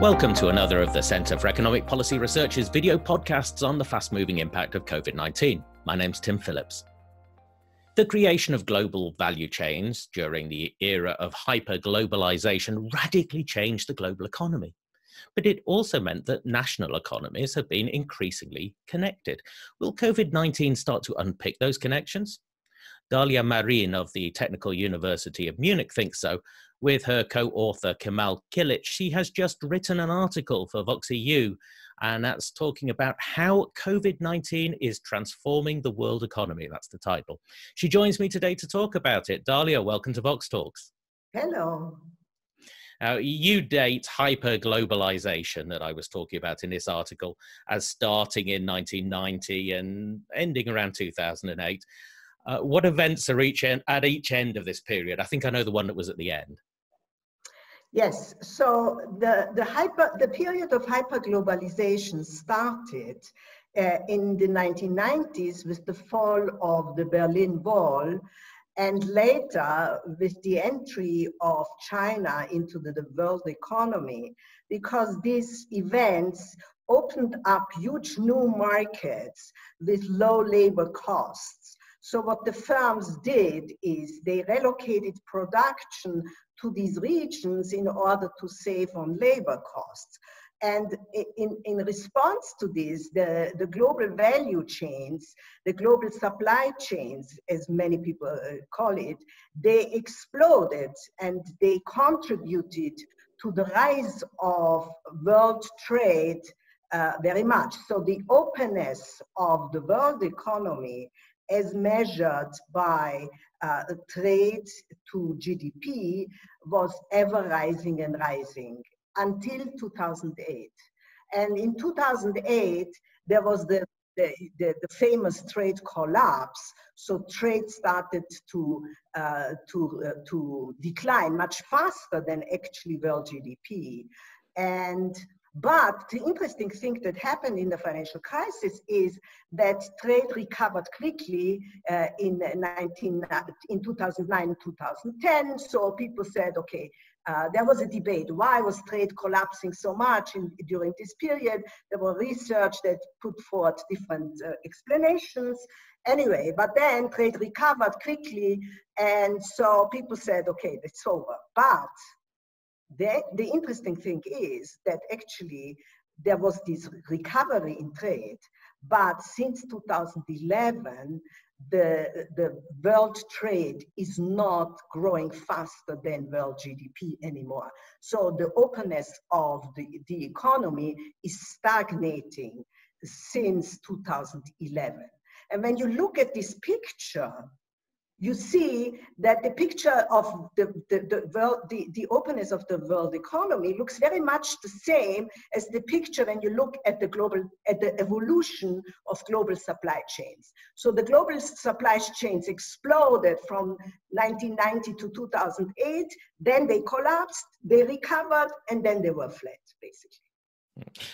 Welcome to another of the Centre for Economic Policy Research's video podcasts on the fast-moving impact of COVID-19. My name's Tim Phillips. The creation of global value chains during the era of hyper-globalization radically changed the global economy. But it also meant that national economies have been increasingly connected. Will COVID-19 start to unpick those connections? Dalia Marin of the Technical University of Munich thinks so. With her co-author Kemal Kilic, she has just written an article for VoxEU, and that's talking about how COVID-19 is transforming the world economy. That's the title. She joins me today to talk about it. Dalia, welcome to Vox Talks. Hello. You date hyper-globalization that I was talking about in this article as starting in 1990 and ending around 2008. What events are at each end of this period? I think I know the one that was at the end. Yes, so the period of hyperglobalization started in the 1990s with the fall of the Berlin Wall, and later with the entry of China into the world economy, because these events opened up huge new markets with low labor costs. So what the firms did is they relocated production to these regions in order to save on labor costs. And in response to this, the global value chains, the global supply chains, as many people call it, they exploded and they contributed to the rise of world trade very much. So the openness of the world economy as measured by trade to GDP was ever rising and rising until 2008. And in 2008, there was the famous trade collapse. So trade started to decline much faster than actually world GDP. But the interesting thing that happened in the financial crisis is that trade recovered quickly in 2009, 2010. So people said, okay, there was a debate. Why was trade collapsing so much during this period? There was research that put forth different explanations. Anyway, but then trade recovered quickly. And so people said, okay, it's over. But the interesting thing is that actually there was this recovery in trade, but since 2011, the world trade is not growing faster than world GDP anymore. So the openness of the economy is stagnating since 2011. And when you look at this picture, you see that the picture of the openness of the world economy looks very much the same as the picture when you look at the evolution of global supply chains. So the global supply chains exploded from 1990 to 2008, then they collapsed, they recovered, and then they were flat, basically.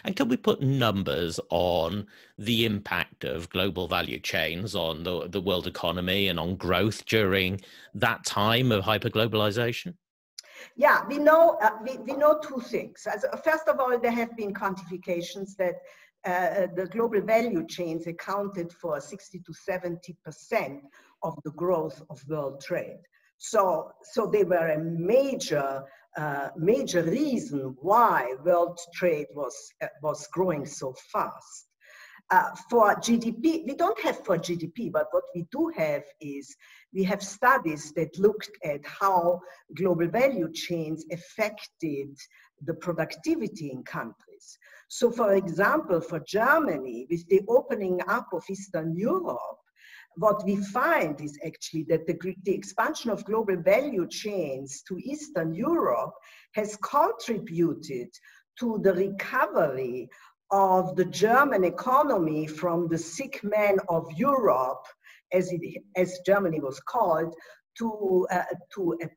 And can we put numbers on the impact of global value chains on the world economy and on growth during that time of hyperglobalization? Yeah, we know two things. First of all, there have been quantifications that the global value chains accounted for 60 to 70% of the growth of world trade. So they were a major reason why world trade was growing so fast. For GDP, we don't have for GDP, but what we do have is we have studies that looked at how global value chains affected the productivity in countries. So for example, for Germany, with the opening up of Eastern Europe, what we find is actually that the expansion of global value chains to Eastern Europe has contributed to the recovery of the German economy from the sick man of Europe, as Germany was called, to a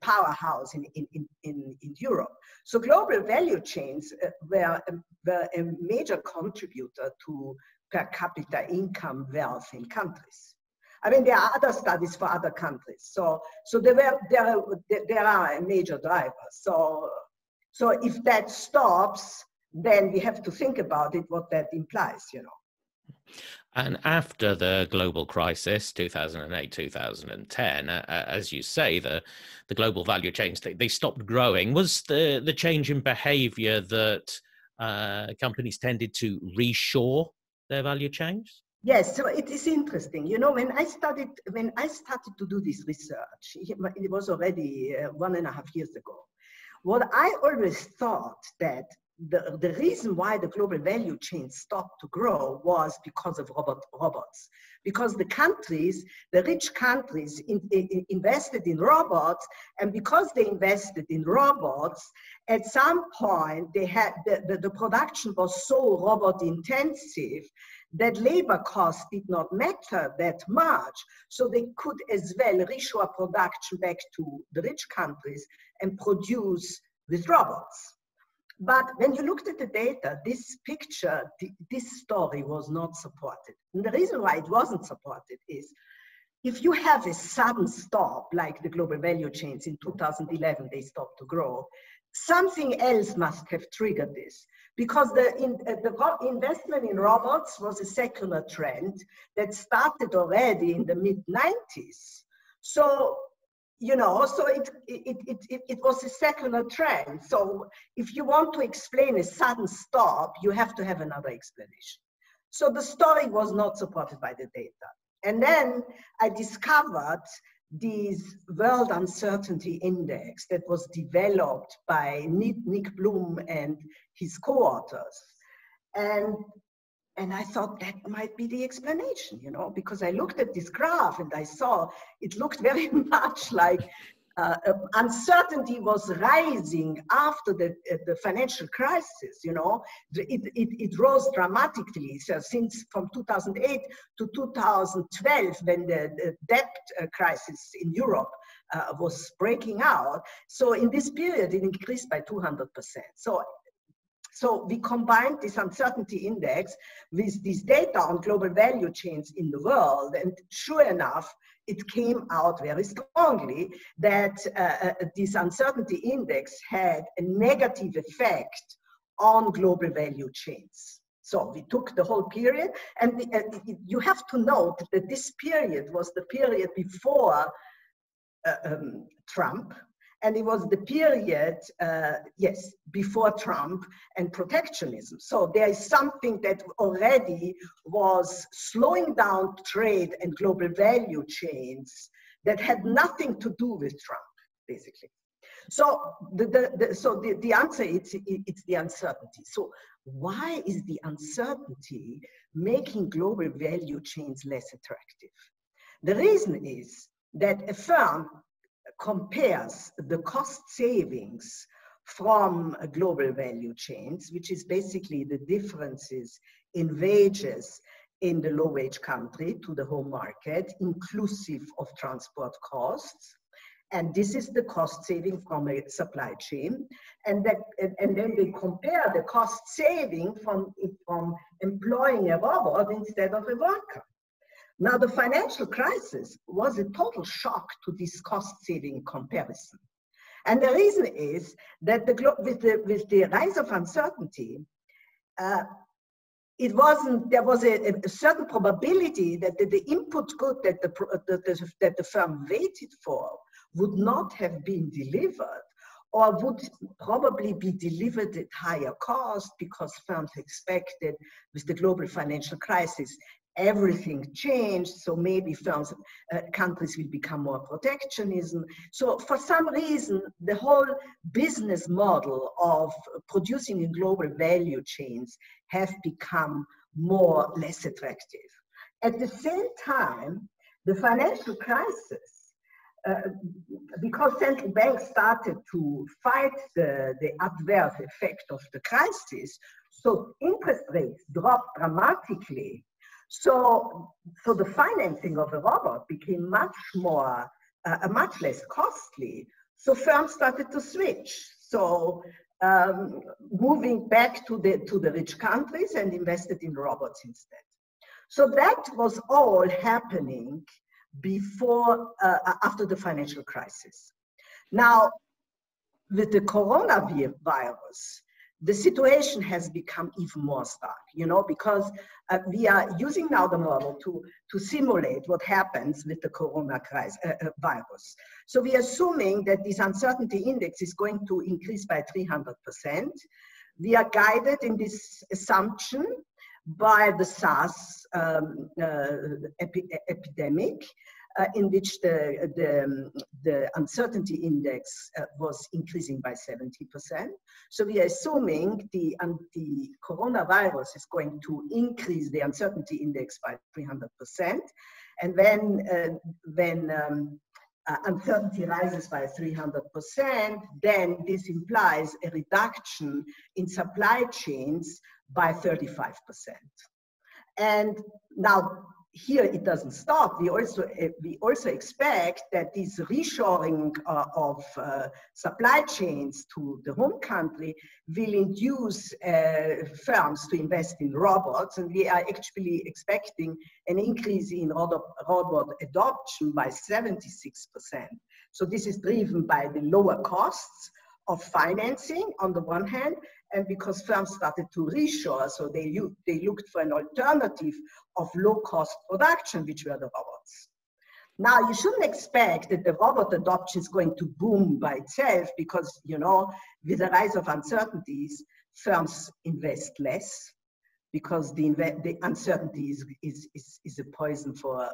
powerhouse in Europe. So global value chains were a major contributor to per capita income wealth in countries. I mean, there are other studies for other countries. So there are a major driver. So if that stops, then we have to think about it, what that implies, you know. And after the global crisis, 2008, 2010, as you say, the global value chains, they stopped growing. Was the change in behavior that companies tended to reshore their value chains? Yes, so it is interesting. You know, when I started to do this research, it was already 1.5 years ago. What I always thought that the reason why the global value chain stopped to grow was because of robots. Because the rich countries invested in robots, and because they invested in robots, at some point they had the production was so robot intensive that labor costs did not matter that much. So they could as well reshore production back to the rich countries and produce with robots. But when you looked at the data, this picture, this story was not supported. And the reason why it wasn't supported is, if you have a sudden stop, like the global value chains in 2011, they stopped to grow, something else must have triggered this. Because the investment in robots was a secular trend that started already in the mid-90s. So, you know, so it was a secular trend. So if you want to explain a sudden stop, you have to have another explanation. So the story was not supported by the data. And then I discovered this World Uncertainty Index that was developed by Nick Bloom and his co-authors. And I thought that might be the explanation, you know, because I looked at this graph and I saw it looked very much like uncertainty was rising after the financial crisis, you know. It rose dramatically. So since from 2008 to 2012, when the debt crisis in Europe was breaking out. So in this period, it increased by 200%. So we combined this uncertainty index with this data on global value chains in the world, and sure enough, it came out very strongly that this uncertainty index had a negative effect on global value chains. So we took the whole period, and you have to note that this period was the period before Trump. And it was the period, before Trump and protectionism. So there is something that already was slowing down trade and global value chains that had nothing to do with Trump, basically. So the answer is it's the uncertainty. So why is the uncertainty making global value chains less attractive? The reason is that a firm compares the cost savings from global value chains, which is basically the differences in wages in the low-wage country to the home market, inclusive of transport costs. And this is the cost saving from a supply chain. And then they compare the cost saving from employing a robot instead of a worker. Now, the financial crisis was a total shock to this cost-saving comparison. And the reason is that with the rise of uncertainty, there was a certain probability that the input good that the firm waited for would not have been delivered, or would probably be delivered at higher cost, because firms expected with the global financial crisis everything changed, so maybe countries will become more protectionism. So for some reason, the whole business model of producing in global value chains have become less attractive. At the same time, the financial crisis, because central banks started to fight the adverse effect of the crisis, so interest rates dropped dramatically. So the financing of a robot became much less costly. So firms started to switch. So moving back to the rich countries and invested in robots instead. So that was all happening after the financial crisis. Now, with the coronavirus, the situation has become even more stark, you know, because we are using now the model to simulate what happens with the virus. So we are assuming that this uncertainty index is going to increase by 300%. We are guided in this assumption by the SARS epidemic, in which the uncertainty index was increasing by 70%. So we are assuming the coronavirus is going to increase the uncertainty index by 300%. And when uncertainty rises by 300%, then this implies a reduction in supply chains by 35%. And now, here it doesn't stop. We also expect that this reshoring of supply chains to the home country will induce firms to invest in robots, and we are actually expecting an increase in robot adoption by 76%. So this is driven by the lower costs of financing on the one hand, and because firms started to reshore, so they looked for an alternative of low-cost production, which were the robots. Now, you shouldn't expect that the robot adoption is going to boom by itself because, you know, with the rise of uncertainties, firms invest less because the uncertainty is a poison for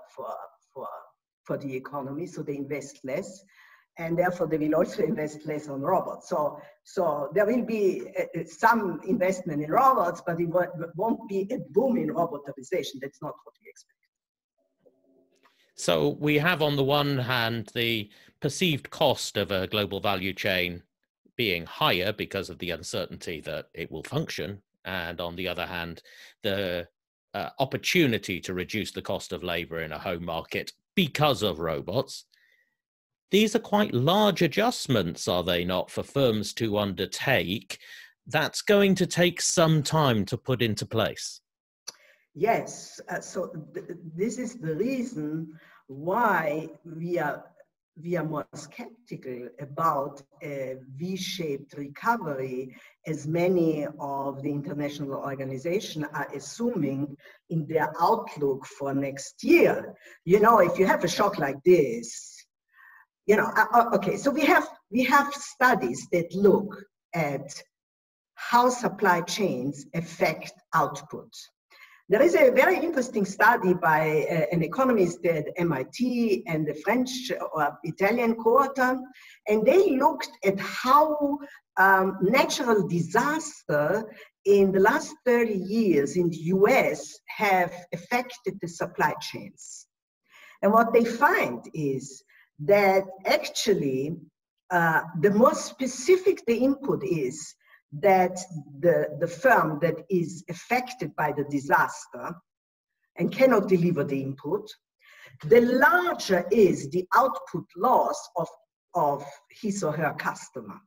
the economy, so they invest less. And therefore, they will also invest less on robots. So there will be some investment in robots, but it won't be a boom in robotization. That's not what we expect. So we have, on the one hand, the perceived cost of a global value chain being higher because of the uncertainty that it will function. And on the other hand, the opportunity to reduce the cost of labor in a home market because of robots. These are quite large adjustments, are they not, for firms to undertake? That's going to take some time to put into place. Yes, so this is the reason why we are more skeptical about a V-shaped recovery, as many of the international organizations are assuming in their outlook for next year. You know, if you have a shock like this, you know, okay, so we have studies that look at how supply chains affect output. There is a very interesting study by an economist at MIT and the French or Italian quarter, and they looked at how natural disaster in the last 30 years in the US have affected the supply chains. And what they find is that actually the more specific the input is, that the firm that is affected by the disaster and cannot deliver the input, the larger is the output loss of his or her customer.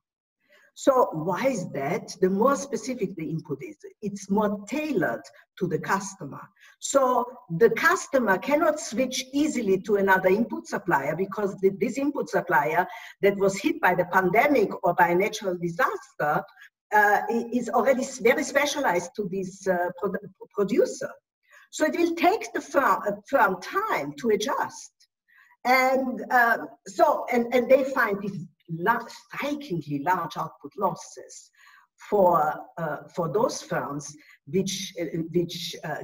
So why is that? The more specific the input is, it's more tailored to the customer. So the customer cannot switch easily to another input supplier because this input supplier that was hit by the pandemic or by a natural disaster is already very specialized to this producer. So it will take the firm time to adjust. And and they find these strikingly large output losses for those firms which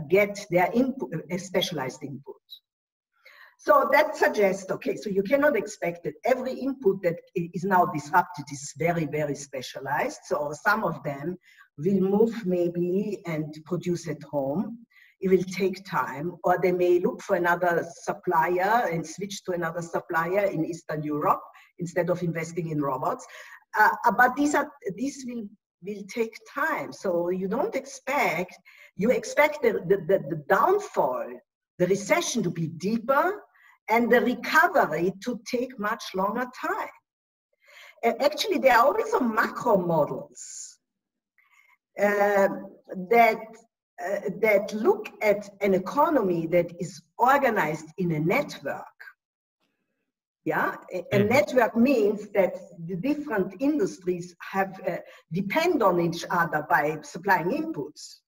get their input, specialized input. So that suggests, okay, so you cannot expect that every input that is now disrupted is very, very specialized. So some of them will move maybe and produce at home. It will take time, or they may look for another supplier and switch to another supplier in Eastern Europe instead of investing in robots. But these will take time. So you don't expect, you expect the downfall, the recession to be deeper, and the recovery to take much longer time. And actually, there are also macro models that look at an economy that is organized in a network. Yeah, a network means that the different industries have depend on each other by supplying inputs.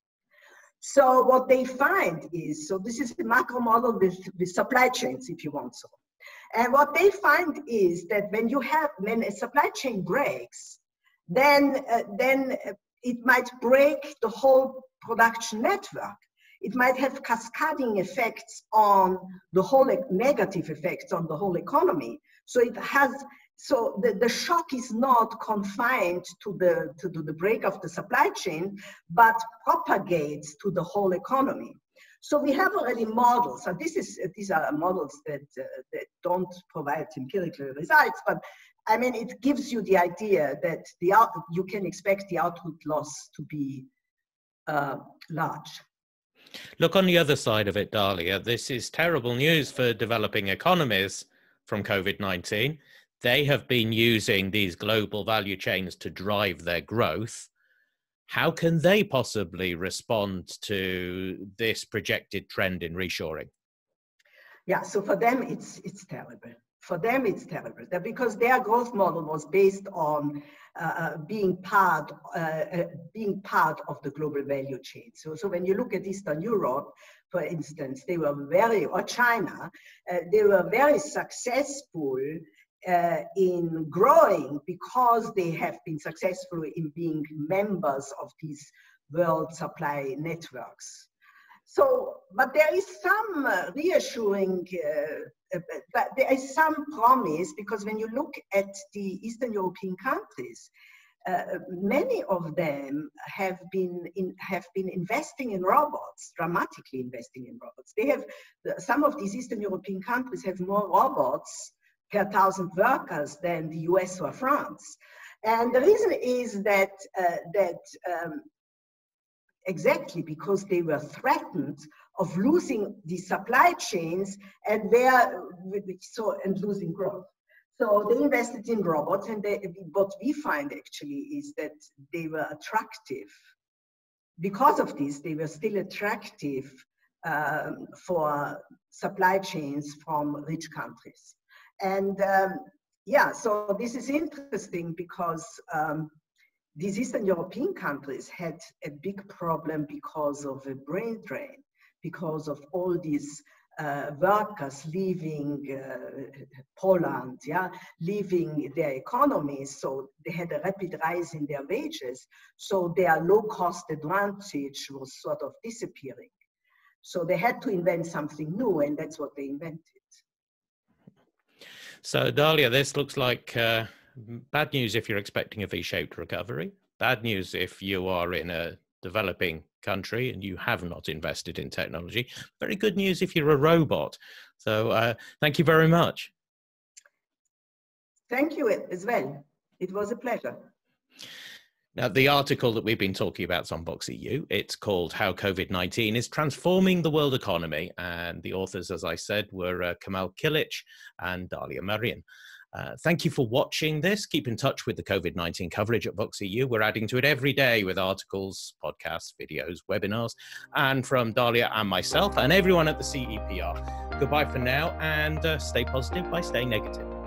So what they find is, so this is the macro model with supply chains, if you want so. And what they find is that when a supply chain breaks, then it might break the whole production network. It might have cascading effects on the whole, negative effects on the whole economy. So the shock is not confined to the break of the supply chain, but propagates to the whole economy. So we have already models, and these are models that don't provide empirical results, but I mean, it gives you the idea that you can expect the output loss to be large. Look, on the other side of it, Dalia, this is terrible news for developing economies from COVID-19. They have been using these global value chains to drive their growth. How can they possibly respond to this projected trend in reshoring? Yeah, so for them, it's terrible. For them, it's terrible because their growth model was based on being part of the global value chain. So when you look at Eastern Europe, for instance, or China, they were very successful in growing because they have been successful in being members of these world supply networks. So, but there is some reassuring, but there is some promise, because when you look at the Eastern European countries, many of them have been investing in robots, dramatically investing in robots. They have, some of these Eastern European countries have more robots per 1,000 workers than the US or France. And the reason is that, exactly because they were threatened of losing the supply chains and losing growth. So they invested in robots, and what we find actually is that they were attractive. Because of this, they were still attractive for supply chains from rich countries. And yeah, so this is interesting because these Eastern European countries had a big problem because of a brain drain, because of all these workers leaving Poland, leaving their economies. So they had a rapid rise in their wages. So their low-cost advantage was sort of disappearing. So they had to invent something new, and that's what they invented. So Dalia, this looks like bad news if you're expecting a V-shaped recovery. Bad news if you are in a developing country and you have not invested in technology. Very good news if you're a robot. So thank you very much. Thank you as well. It was a pleasure. Now, the article that we've been talking about is on Vox EU. It's called How COVID-19 is Transforming the World Economy. And the authors, as I said, were Kemal Kilic and Dalia Marian. Thank you for watching this. Keep in touch with the COVID-19 coverage at Vox EU. We're adding to it every day with articles, podcasts, videos, webinars, and from Dalia and myself and everyone at the CEPR. Goodbye for now, and stay positive by staying negative.